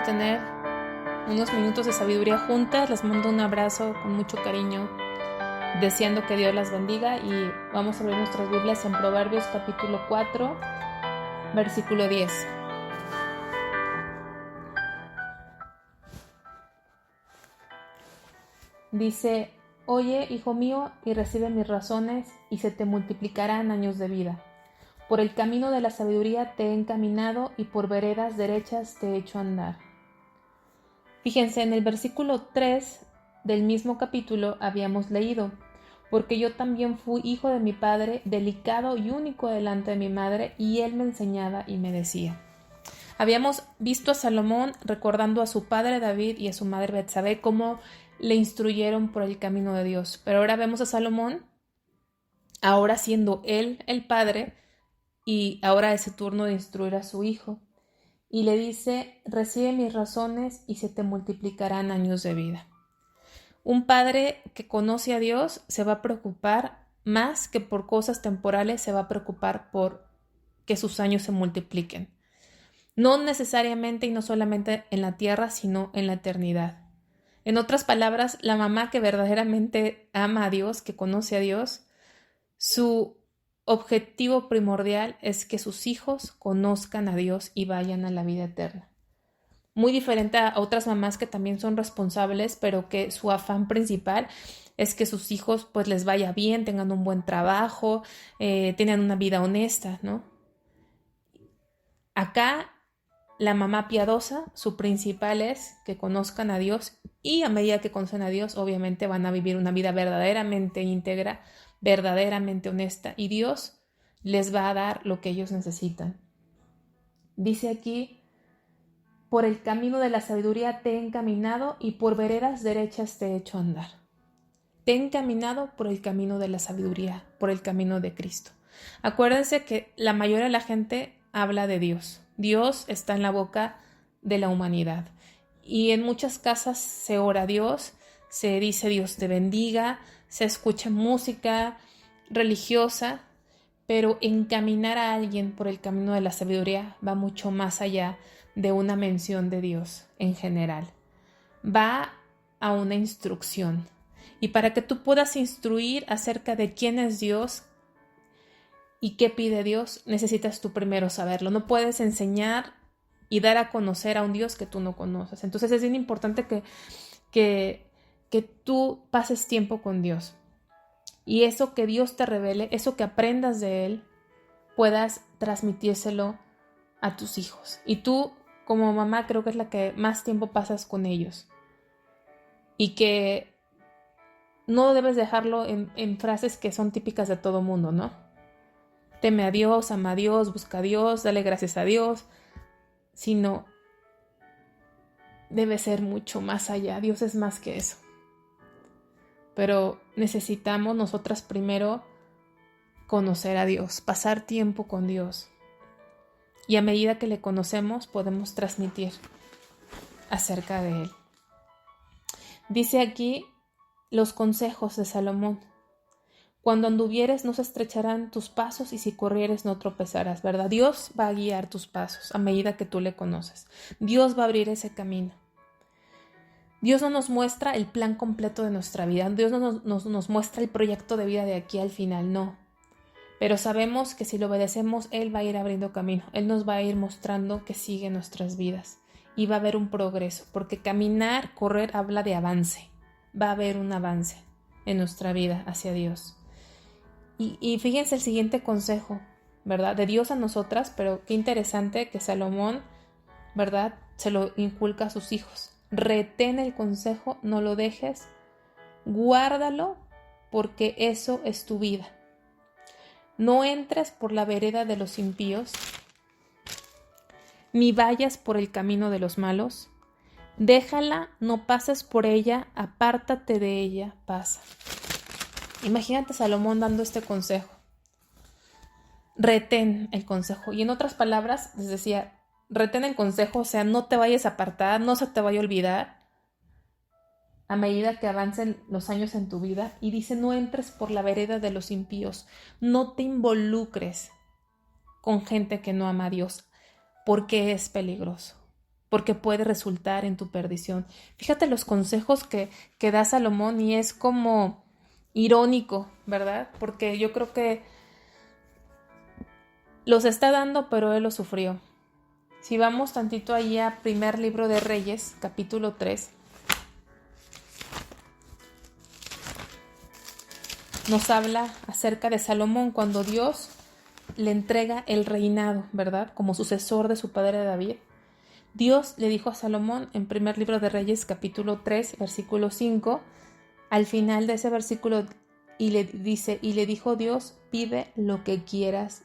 tener unos minutos de sabiduría juntas. Les mando un abrazo con mucho cariño, deseando que Dios las bendiga, y vamos a abrir nuestras Biblias en Proverbios capítulo 4, versículo 10. Dice: Oye, hijo mío, y recibe mis razones, y se te multiplicarán años de vida. Por el camino de la sabiduría te he encaminado, y por veredas derechas te he hecho andar. Fíjense, en el versículo 3 del mismo capítulo habíamos leído: porque yo también fui hijo de mi padre, delicado y único delante de mi madre, y él me enseñaba y me decía. Habíamos visto a Salomón recordando a su padre David y a su madre Betsabé cómo le instruyeron por el camino de Dios. Pero ahora vemos a Salomón, ahora siendo él el padre, y ahora es su turno de instruir a su hijo. Y le dice: recibe mis razones y se te multiplicarán años de vida. Un padre que conoce a Dios se va a preocupar más que por cosas temporales, se va a preocupar por que sus años se multipliquen. No necesariamente y no solamente en la tierra, sino en la eternidad. En otras palabras, la mamá que verdaderamente ama a Dios, que conoce a Dios, su objetivo primordial es que sus hijos conozcan a Dios y vayan a la vida eterna. Muy diferente a otras mamás que también son responsables, pero que su afán principal es que sus hijos pues les vaya bien, tengan un buen trabajo, tengan una vida honesta, ¿no? Acá la mamá piadosa, su principal es que conozcan a Dios, y a medida que conocen a Dios, obviamente van a vivir una vida verdaderamente íntegra, verdaderamente honesta, y Dios les va a dar lo que ellos necesitan. Dice aquí: por el camino de la sabiduría te he encaminado, y por veredas derechas te he hecho andar. Te he encaminado por el camino de la sabiduría, por el camino de Cristo. Acuérdense que la mayoría de la gente habla de Dios. Dios está en la boca de la humanidad. Y en muchas casas se ora a Dios, se dice Dios te bendiga, se escucha música religiosa, pero encaminar a alguien por el camino de la sabiduría va mucho más allá de una mención de Dios en general. Va a una instrucción. Y para que tú puedas instruir acerca de quién es Dios y qué pide Dios, necesitas tú primero saberlo. No puedes enseñar y dar a conocer a un Dios que tú no conoces. Entonces es bien importante que tú pases tiempo con Dios. Y eso que Dios te revele, eso que aprendas de Él, puedas transmitírselo a tus hijos. Y tú, como mamá, creo que es la que más tiempo pasas con ellos. Y que no debes dejarlo en frases que son típicas de todo mundo, ¿no? Teme a Dios, ama a Dios, busca a Dios, dale gracias a Dios. Sino debe ser mucho más allá. Dios es más que eso. Pero necesitamos nosotras primero conocer a Dios, pasar tiempo con Dios. Y a medida que le conocemos, podemos transmitir acerca de Él. Dice aquí los consejos de Salomón: cuando anduvieres no se estrecharán tus pasos, y si corrieres no tropezarás, ¿verdad? Dios va a guiar tus pasos a medida que tú le conoces. Dios va a abrir ese camino. Dios no nos muestra el plan completo de nuestra vida. Dios no nos muestra el proyecto de vida de aquí al final, no. Pero sabemos que si lo obedecemos, Él va a ir abriendo camino. Él nos va a ir mostrando que sigue nuestras vidas. Y va a haber un progreso, porque caminar, correr, habla de avance. Va a haber un avance en nuestra vida hacia Dios. Y fíjense el siguiente consejo, ¿verdad? De Dios a nosotras, pero qué interesante que Salomón, ¿verdad?, se lo inculca a sus hijos. Retén el consejo, no lo dejes, guárdalo, porque eso es tu vida. No entres por la vereda de los impíos, ni vayas por el camino de los malos. Déjala, no pases por ella, apártate de ella, pasa. Imagínate Salomón dando este consejo. Retén el consejo. Y en otras palabras, les decía, retén el consejo, o sea, no te vayas a apartar, no se te vaya a olvidar a medida que avancen los años en tu vida. Y dice: no entres por la vereda de los impíos, no te involucres con gente que no ama a Dios, porque es peligroso. porque puede resultar en tu perdición. Fíjate los consejos que da Salomón y es como irónico, ¿verdad? Porque yo creo que los está dando, pero él los sufrió. Si vamos tantito ahí a primer libro de Reyes, capítulo 3, nos habla acerca de Salomón cuando Dios le entrega el reinado, ¿verdad? Como sucesor de su padre David. Dios le dijo a Salomón en primer libro de Reyes, capítulo 3, versículo 5, al final de ese versículo, y le dijo Dios, pide lo que quieras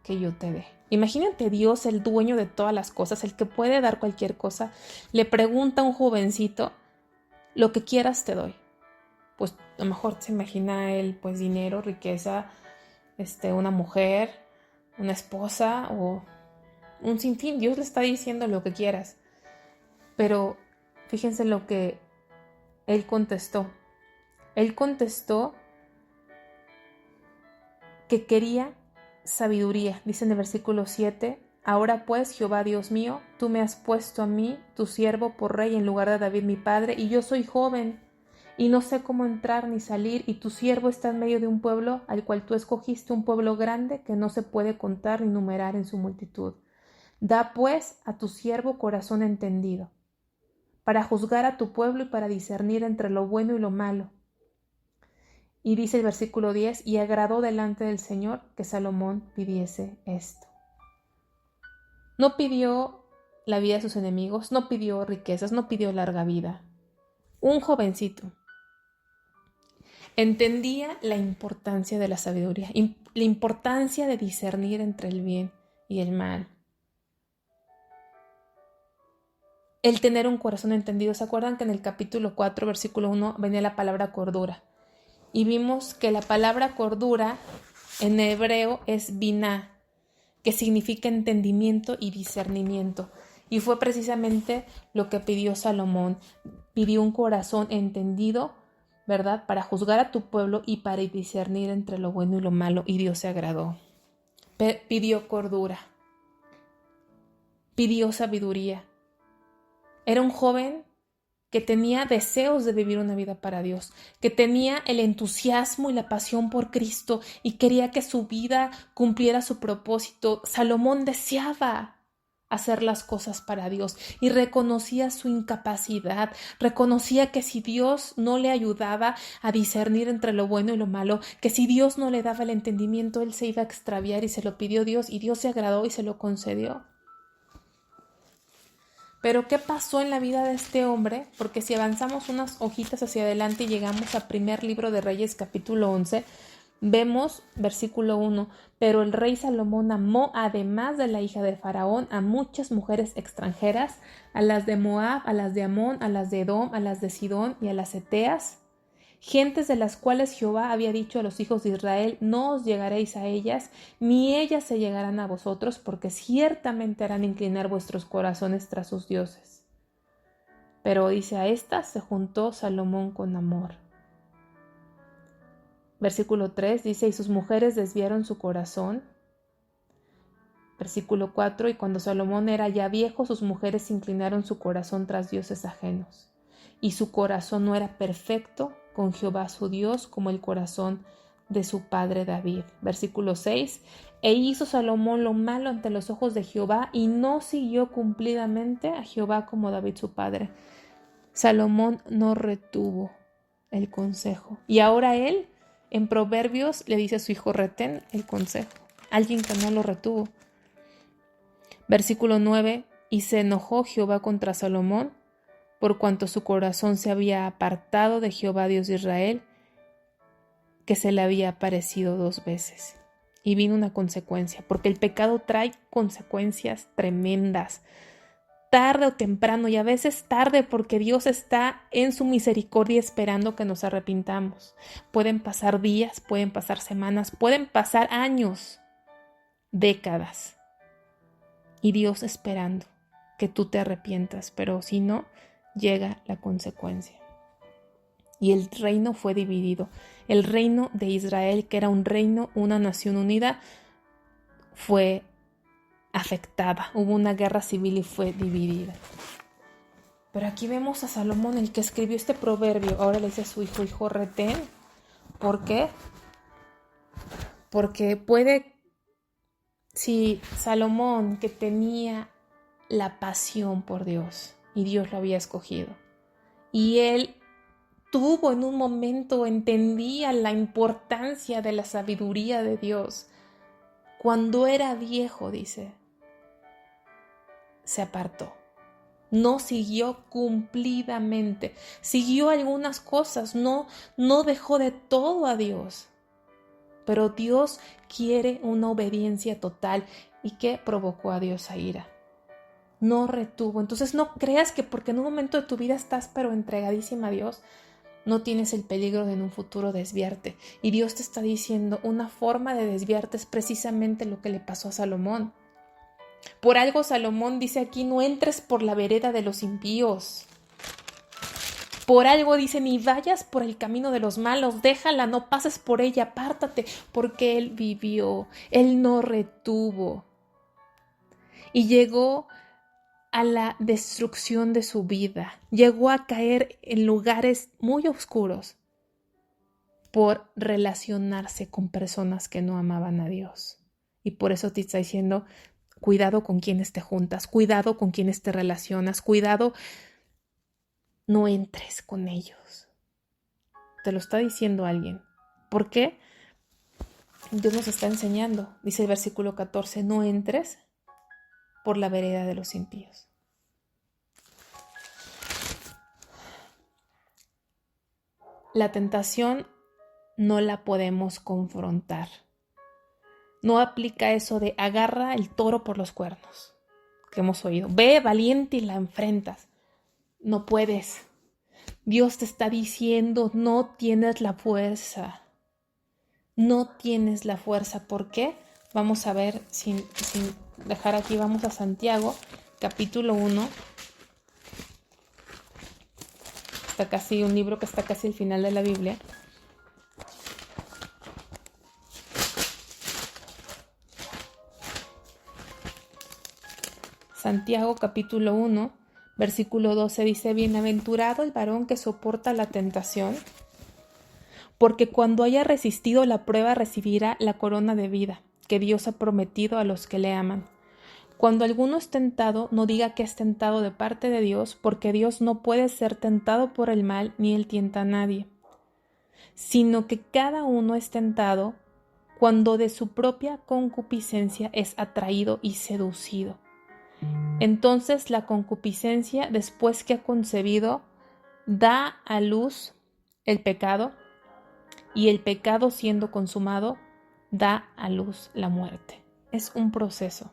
que yo te dé. Imagínate Dios, el dueño de todas las cosas, el que puede dar cualquier cosa, le pregunta a un jovencito, lo que quieras te doy. Pues a lo mejor se imagina él, pues dinero, riqueza, una mujer, una esposa o un sinfín. Dios le está diciendo lo que quieras. Pero fíjense lo que él contestó. Él contestó que quería sabiduría. Dice en el versículo 7, ahora pues, Jehová Dios mío, tú me has puesto a mí, tu siervo, por rey en lugar de David mi padre, y yo soy joven, y no sé cómo entrar ni salir, y tu siervo está en medio de un pueblo al cual tú escogiste, un pueblo grande que no se puede contar ni numerar en su multitud. Da pues a tu siervo corazón entendido, para juzgar a tu pueblo y para discernir entre lo bueno y lo malo. Y dice el versículo 10, y agradó delante del Señor que Salomón pidiese esto. No pidió la vida de sus enemigos, no pidió riquezas, no pidió larga vida. Un jovencito entendía la importancia de la sabiduría, la importancia de discernir entre el bien y el mal. El tener un corazón entendido. ¿Se acuerdan que en el capítulo 4, versículo 1, venía la palabra cordura? Y vimos que la palabra cordura en hebreo es biná, que significa entendimiento y discernimiento. Y fue precisamente lo que pidió Salomón. Pidió un corazón entendido, ¿verdad? Para juzgar a tu pueblo y para discernir entre lo bueno y lo malo. Y Dios se agradó. Pidió cordura. Pidió sabiduría. Era un joven que tenía deseos de vivir una vida para Dios, que tenía el entusiasmo y la pasión por Cristo y quería que su vida cumpliera su propósito. Salomón deseaba hacer las cosas para Dios y reconocía su incapacidad, reconocía que si Dios no le ayudaba a discernir entre lo bueno y lo malo, que si Dios no le daba el entendimiento, él se iba a extraviar, y se lo pidió Dios y Dios se agradó y se lo concedió. Pero ¿qué pasó en la vida de este hombre? Porque si avanzamos unas hojitas hacia adelante y llegamos a primer libro de Reyes capítulo 11, vemos versículo 1, pero el rey Salomón amó, además de la hija de Faraón, a muchas mujeres extranjeras, a las de Moab, a las de Amón, a las de Edom, a las de Sidón y a las Eteas, gentes de las cuales Jehová había dicho a los hijos de Israel, no os llegaréis a ellas, ni ellas se llegarán a vosotros, porque ciertamente harán inclinar vuestros corazones tras sus dioses. Pero dice, a estas se juntó Salomón con amor. Versículo 3 dice, y sus mujeres desviaron su corazón. Versículo 4, y cuando Salomón era ya viejo, sus mujeres inclinaron su corazón tras dioses ajenos, y su corazón no era perfecto con Jehová su Dios como el corazón de su padre David. Versículo 6, e hizo Salomón lo malo ante los ojos de Jehová y no siguió cumplidamente a Jehová como David su padre. Salomón no retuvo el consejo. Y ahora él, en Proverbios, le dice a su hijo, retén el consejo. Alguien que no lo retuvo. Versículo 9, y se enojó Jehová contra Salomón, por cuanto su corazón se había apartado de Jehová Dios de Israel, que se le había aparecido 2 veces. Y vino una consecuencia, porque el pecado trae consecuencias tremendas, tarde o temprano, y a veces tarde, porque Dios está en su misericordia esperando que nos arrepintamos. Pueden pasar días, pueden pasar semanas, pueden pasar años, décadas, y Dios esperando que tú te arrepientas, pero si no, llega la consecuencia. Y el reino fue dividido. El reino de Israel, que era un reino, una nación unida, fue afectada. Hubo una guerra civil y fue dividida. Pero aquí vemos a Salomón, el que escribió este proverbio. Ahora le dice a su hijo, hijo, retén. ¿Por qué? Porque si Salomón, que tenía la pasión por Dios, y Dios lo había escogido, y él tuvo en un momento, entendía la importancia de la sabiduría de Dios, cuando era viejo, dice, se apartó. No siguió cumplidamente, siguió algunas cosas, no dejó de todo a Dios. Pero Dios quiere una obediencia total. ¿Y qué provocó a Dios a ira? No retuvo. Entonces no creas que porque en un momento de tu vida estás pero entregadísima a Dios, no tienes el peligro de en un futuro desviarte. Y Dios te está diciendo, una forma de desviarte es precisamente lo que le pasó a Salomón. Por algo Salomón dice aquí, no entres por la vereda de los impíos. Por algo dice, ni vayas por el camino de los malos, déjala, no pases por ella, apártate, porque él vivió, él no retuvo. Y llegó a la destrucción de su vida, llegó a caer en lugares muy oscuros por relacionarse con personas que no amaban a Dios. Y por eso te está diciendo, cuidado con quienes te juntas, cuidado con quienes te relacionas, cuidado, no entres con ellos. Te lo está diciendo alguien. ¿Por qué? Dios nos está enseñando, dice el versículo 14, no entres por la vereda de los impíos. La tentación no la podemos confrontar. No aplica eso de agarra el toro por los cuernos, que hemos oído. Ve valiente y la enfrentas. No puedes. Dios te está diciendo, no tienes la fuerza. No tienes la fuerza. ¿Por qué? Vamos a ver, sin dejar aquí, vamos a Santiago, capítulo 1. Está casi un libro que está casi al final de la Biblia. Santiago capítulo 1, versículo 12 dice, bienaventurado el varón que soporta la tentación, porque cuando haya resistido la prueba recibirá la corona de vida que Dios ha prometido a los que le aman. Cuando alguno es tentado, no diga que es tentado de parte de Dios, porque Dios no puede ser tentado por el mal, ni él tienta a nadie, sino que cada uno es tentado cuando de su propia concupiscencia es atraído y seducido. Entonces la concupiscencia, después que ha concebido, da a luz el pecado, y el pecado siendo consumado, da a luz la muerte. Es un proceso.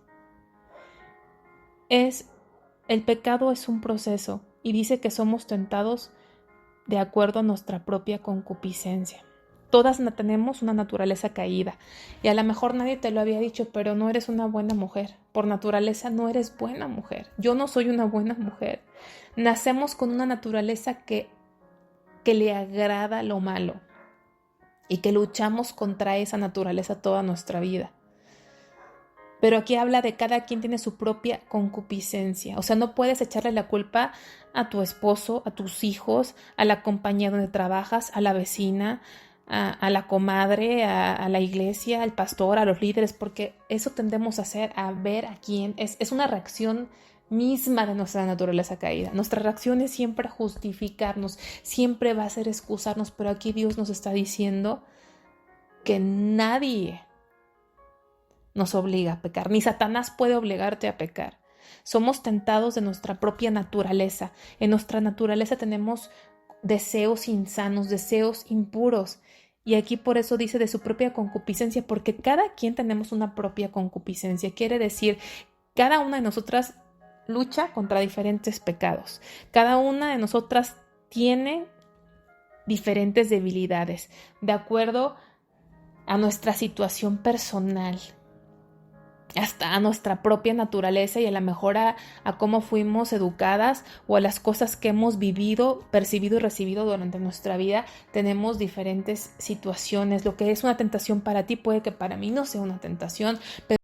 El pecado es un proceso, y dice que somos tentados de acuerdo a nuestra propia concupiscencia. Todas tenemos una naturaleza caída, y a lo mejor nadie te lo había dicho, pero no eres una buena mujer. Por naturaleza no eres buena mujer. Yo no soy una buena mujer. Nacemos con una naturaleza que le agrada lo malo y que luchamos contra esa naturaleza toda nuestra vida. Pero aquí habla de cada quien tiene su propia concupiscencia. O sea, no puedes echarle la culpa a tu esposo, a tus hijos, a la compañía donde trabajas, a la vecina, a la comadre, a la iglesia, al pastor, a los líderes, porque eso tendemos a hacer, a ver a quién. Es una reacción misma de nuestra naturaleza caída. Nuestra reacción es siempre justificarnos, siempre va a ser excusarnos, pero aquí Dios nos está diciendo que nadie nos obliga a pecar, ni Satanás puede obligarte a pecar. Somos tentados de nuestra propia naturaleza. En nuestra naturaleza tenemos deseos insanos, deseos impuros. Y aquí por eso dice de su propia concupiscencia, porque cada quien tenemos una propia concupiscencia. Quiere decir, cada una de nosotras lucha contra diferentes pecados. Cada una de nosotras tiene diferentes debilidades, de acuerdo a nuestra situación personal, hasta a nuestra propia naturaleza y a lo mejor a cómo fuimos educadas o a las cosas que hemos vivido, percibido y recibido durante nuestra vida. Tenemos diferentes situaciones. Lo que es una tentación para ti puede que para mí no sea una tentación, pero